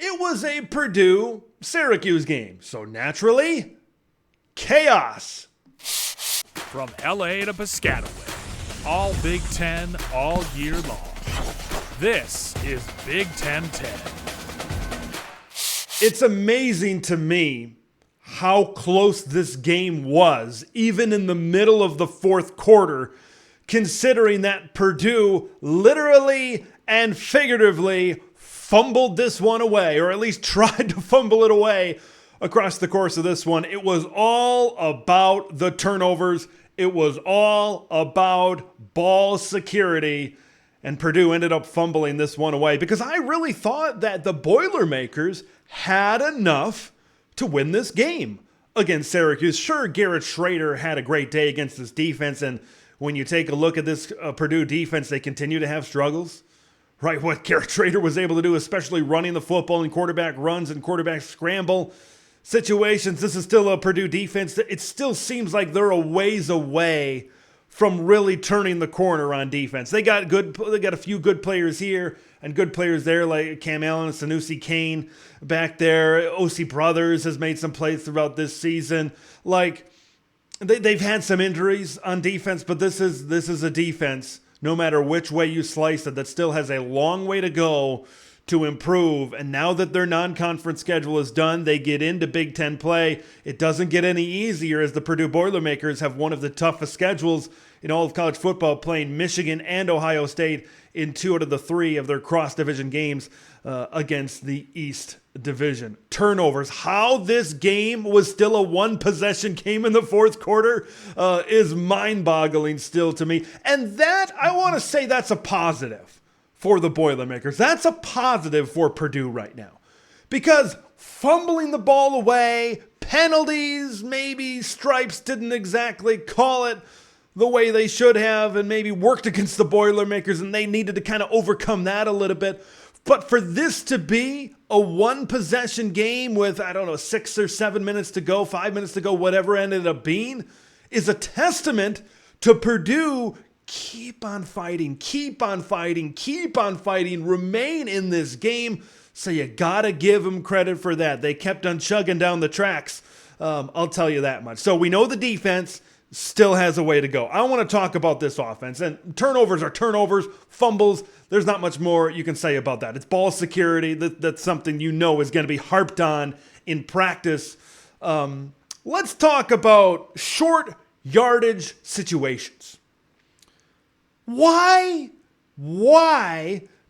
It was a Purdue-Syracuse game, so naturally, chaos. From LA to Piscataway, all Big Ten all year long. This is Big Ten 10. It's amazing to me how close this game was, even in the middle of the fourth quarter, considering that Purdue literally and figuratively fumbled this one away, or at least tried to fumble it away across the course of this one. It was all about the turnovers. It was all about ball security. And Purdue ended up fumbling this one away because I really thought that the Boilermakers had enough to win this game against Syracuse. Sure, Garrett Schrader had a great day against this defense, and when you take a look at this Purdue defense, they continue to have struggles. Right, what Garrett Schrader was able to do, especially running the football in quarterback runs and quarterback scramble situations. This is still a Purdue defense. It still seems like they're a ways away from really turning the corner on defense. They got a few good players here and good players there, like Cam Allen and Sanusi Kane back there. O.C. Brothers has made some plays throughout this season. Like, they've had some injuries on defense, but this is a defense, no matter which way you slice it, that still has a long way to go to improve. And now that their non-conference schedule is done, they get into Big Ten play. It doesn't get any easier, as the Purdue Boilermakers have one of the toughest schedules in all of college football, playing Michigan and Ohio State in 2 out of the 3 of their cross-division games against the East Division. Turnovers. How this game was still a one-possession game in the fourth quarter is mind-boggling still to me. And that, I want to say, that's a positive for the Boilermakers. That's a positive for Purdue right now. Because fumbling the ball away, penalties, maybe Stripes didn't exactly call it the way they should have, and maybe worked against the Boilermakers, and they needed to kind of overcome that a little bit. But for this to be a one-possession game with, 6 or 7 minutes to go, 5 minutes to go, whatever it ended up being, is a testament to Purdue. Keep on fighting, remain in this game. So you got to give them credit for that. They kept on chugging down the tracks. I'll tell you that much. So we know the defense still has a way to go. I want to talk about this offense. And turnovers are turnovers, fumbles. There's not much more you can say about that. It's ball security. That's something you know is going to be harped on in practice. Let's talk about short yardage situations. Why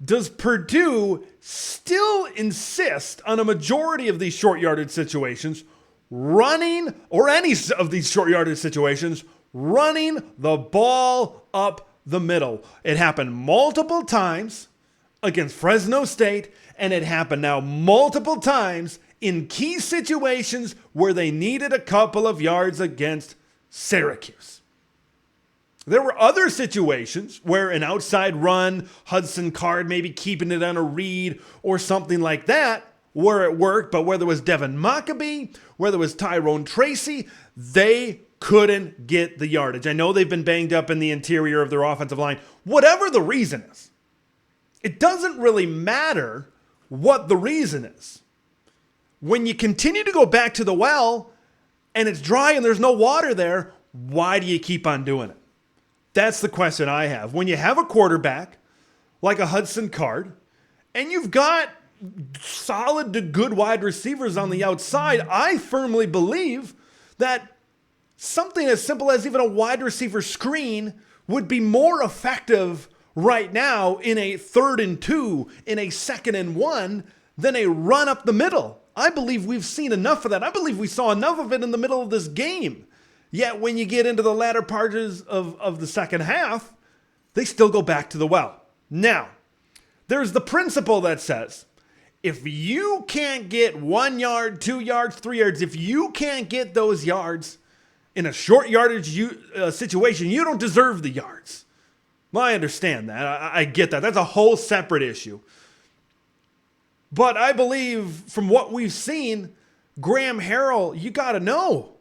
does Purdue still insist on a majority of these short yardage situations running, or any of these short yardage situations, running the ball up the middle? It happened multiple times against Fresno State, and it happened now multiple times in key situations where they needed a couple of yards against Syracuse. There were other situations where an outside run, Hudson Card maybe keeping it on a read or something like that, where it worked, but where there was Devin Mockabee, where there was Tyrone Tracy, they couldn't get the yardage. I know they've been banged up in the interior of their offensive line. Whatever the reason is, it doesn't really matter what the reason is. When you continue to go back to the well and it's dry and there's no water there, why do you keep on doing it? That's the question I have. When you have a quarterback like a Hudson Card, and you've got solid to good wide receivers on the outside, I firmly believe that something as simple as even a wide receiver screen would be more effective right now in a 3rd and 2, in a 2nd and 1, than a run up the middle. I believe we've seen enough of that. I believe we saw enough of it in the middle of this game. Yet when you get into the latter parts of the second half, they still go back to the well. Now, there's the principle that says, if you can't get 1 yard, 2 yards, 3 yards, if you can't get those yards in a short yardage situation, you don't deserve the yards. Well, I understand that. I get that. That's a whole separate issue. But I believe from what we've seen, Graham Harrell, you got to know,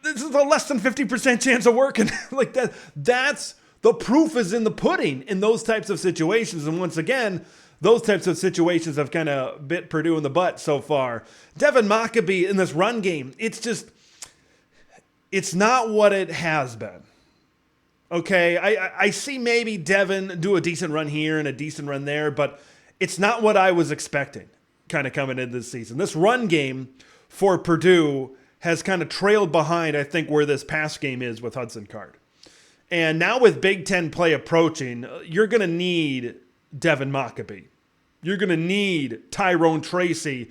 this is a less than 50% chance of working. Like that. That's the proof is in the pudding in those types of situations. And once again, those types of situations have kind of bit Purdue in the butt so far. Devin Mockabee in this run game, it's not what it has been. Okay, I see maybe Devin do a decent run here and a decent run there, but it's not what I was expecting kind of coming into this season. This run game for Purdue has kind of trailed behind, I think, where this pass game is with Hudson Card. And now with Big Ten play approaching, you're going to need Devin Mockabee. You're going to need Tyrone Tracy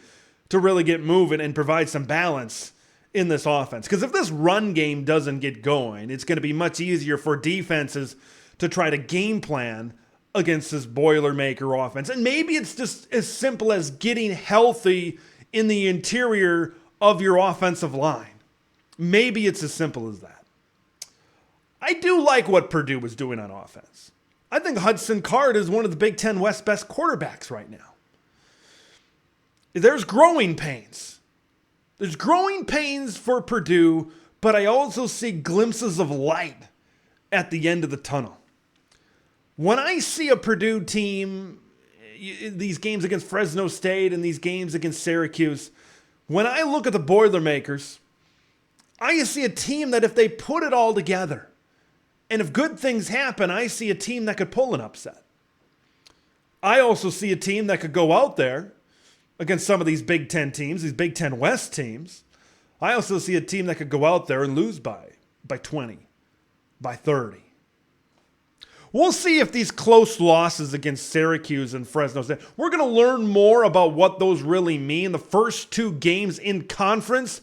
to really get moving and provide some balance in this offense. Because if this run game doesn't get going, it's going to be much easier for defenses to try to game plan against this Boilermaker offense. And maybe it's just as simple as getting healthy in the interior of your offensive line. Maybe it's as simple as that. I do like what Purdue was doing on offense. I think Hudson Card is one of the Big Ten West best quarterbacks right now. There's growing pains. There's growing pains for Purdue, but I also see glimpses of light at the end of the tunnel. When I see a Purdue team, these games against Fresno State and these games against Syracuse, when I look at the Boilermakers, I see a team that if they put it all together, and if good things happen, I see a team that could pull an upset. I also see a team that could go out there against some of these Big Ten teams, these Big Ten West teams. I also see a team that could go out there and lose by 20, by 30. We'll see if these close losses against Syracuse and Fresno State, we're going to learn more about what those really mean. The first two games in conference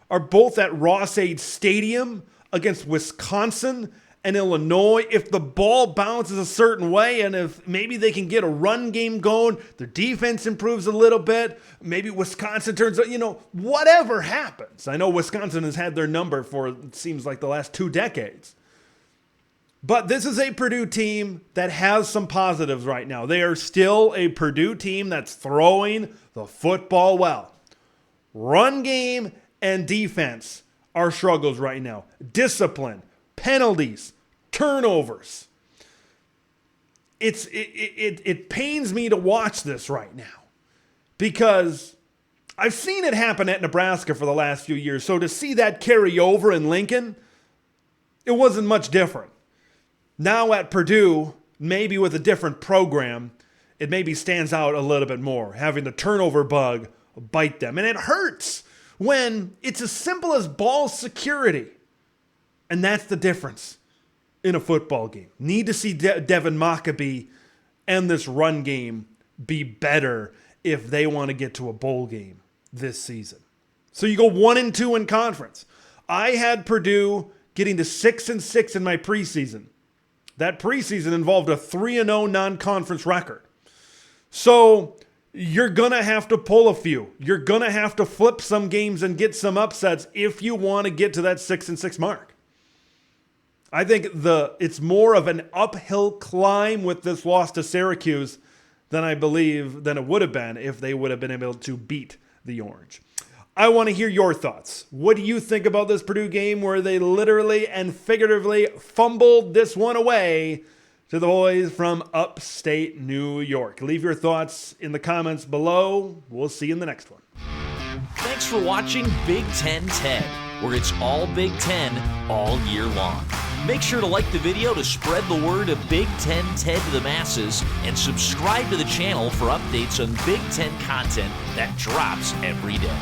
are both at Ross-Ade Stadium against Wisconsin and Illinois. If the ball bounces a certain way and if maybe they can get a run game going, their defense improves a little bit, maybe Wisconsin turns out, whatever happens. I know Wisconsin has had their number for, it seems like, the last 2 decades. But this is a Purdue team that has some positives right now. They are still a Purdue team that's throwing the football well. Run game and defense are struggles right now. Discipline, penalties, turnovers. It pains me to watch this right now because I've seen it happen at Nebraska for the last few years. So to see that carry over in Lincoln, it wasn't much different. Now at Purdue, maybe with a different program, it maybe stands out a little bit more, having the turnover bug bite them. And it hurts when it's as simple as ball security. And that's the difference in a football game. Need to see Devin Mockabee and this run game be better if they want to get to a bowl game this season. So you go 1-2 in conference. I had Purdue getting to 6-6 in my preseason. That preseason involved a 3-0 non-conference record. So you're going to have to pull a few. You're going to have to flip some games and get some upsets if you want to get to that 6-6 mark. I think it's more of an uphill climb with this loss to Syracuse than it would have been if they would have been able to beat the Orange. I want to hear your thoughts. What do you think about this Purdue game where they literally and figuratively fumbled this one away to the boys from upstate New York? Leave your thoughts in the comments below. We'll see you in the next one. Thanks for watching Big Ten Ted, where it's all Big Ten all year long. Make sure to like the video to spread the word of Big Ten Ted to the masses and subscribe to the channel for updates on Big Ten content that drops every day.